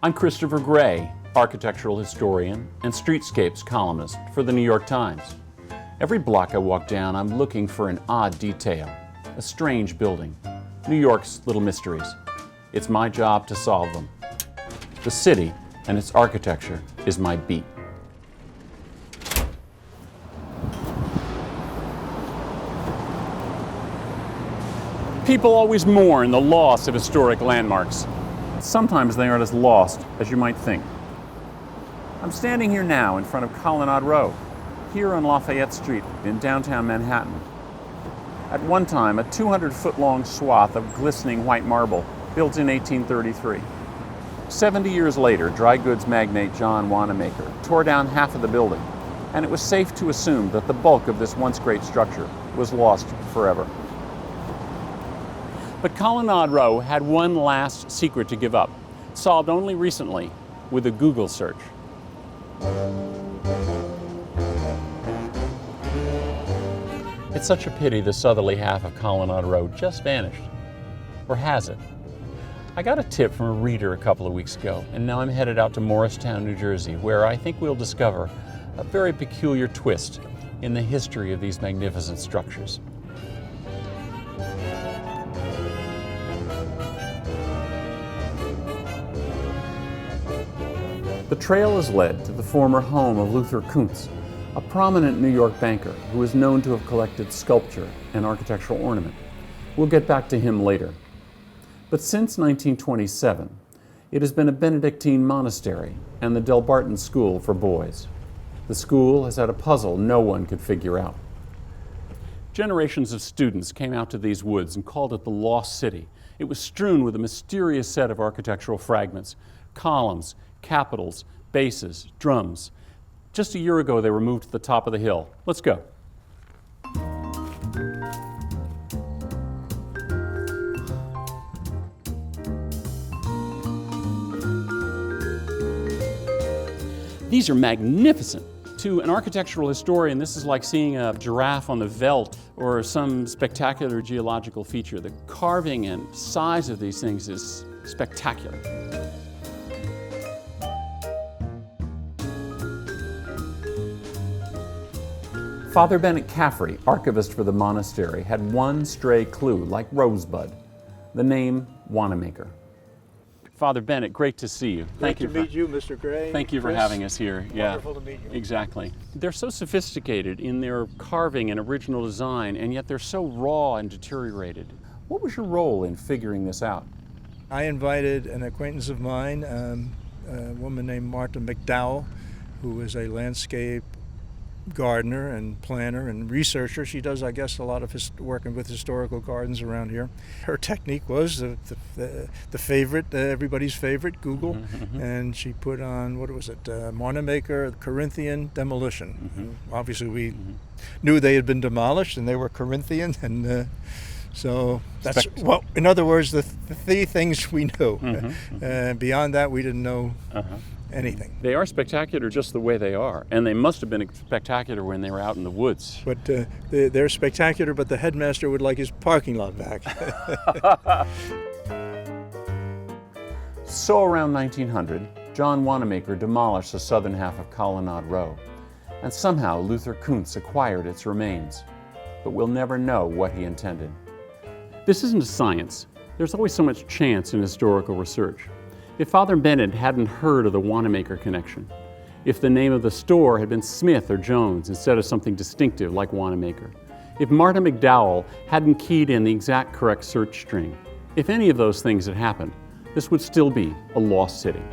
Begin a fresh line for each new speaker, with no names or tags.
I'm Christopher Gray, architectural historian and streetscapes columnist for the New York Times. Every block I walk down, I'm looking for an odd detail, a strange building, New York's little mysteries. It's my job to solve them. The city and its architecture is my beat. People always mourn the loss of historic landmarks. Sometimes they aren't as lost as you might think. I'm standing here now in front of Colonnade Row, here on Lafayette Street in downtown Manhattan. At one time, a 200-foot-long swath of glistening white marble built in 1833. 70 years later, dry goods magnate John Wanamaker tore down half of the building, and it was safe to assume that the bulk of this once great structure was lost forever. But Colonnade Row had one last secret to give up, solved only recently with a Google search. It's such a pity the southerly half of Colonnade Row just vanished. Or has it? I got a tip from a reader a couple of weeks ago, and now I'm headed out to Morristown, New Jersey, where I think we'll discover a very peculiar twist in the history of these magnificent structures. The trail is led to the former home of Luther Kuntz, a prominent New York banker who is known to have collected sculpture and architectural ornament. We'll get back to him later. But since 1927, it has been a Benedictine monastery and the Delbarton School for boys. The school has had a puzzle no one could figure out. Generations of students came out to these woods and called it the Lost City. It was strewn with a mysterious set of architectural fragments, columns, capitals, bases, drums. Just a year ago, they were moved to the top of the hill. Let's go. These are magnificent. To an architectural historian, this is like seeing a giraffe on the veldt or some spectacular geological feature. The carving and size of these things is spectacular. Father Bennett Caffrey, archivist for the monastery, had one stray clue, like Rosebud, the name Wanamaker. Father Bennett, great to see you.
Great to meet you, Mr. Gray.
Thank you for having us here.
Wonderful to meet you.
Exactly. They're so sophisticated in their carving and original design, and yet they're so raw and deteriorated. What was your role in figuring this out?
I invited an acquaintance of mine, a woman named Martha McDowell, who is a landscape gardener and planner and researcher. She does, I guess, a lot of working with historical gardens around here. Her technique was the favorite, everybody's favorite, Google, and she put on, what was it, Wanamaker, Corinthian demolition. Obviously, we knew they had been demolished and they were Corinthian, and so that's, well, in other words, the three things we knew. Beyond that, we didn't know anything.
They are spectacular just the way they are, and they must have been spectacular when they were out in the woods.
But they're spectacular, but the headmaster would like his parking lot back.
So around 1900, John Wanamaker demolished the southern half of Colonnade Row, and somehow Luther Kuntz acquired its remains. But we'll never know what he intended. This isn't a science. There's always so much chance in historical research. If Father Bennett hadn't heard of the Wanamaker connection, if the name of the store had been Smith or Jones instead of something distinctive like Wanamaker, if Martha McDowell hadn't keyed in the exact correct search string, if any of those things had happened, this would still be a lost city.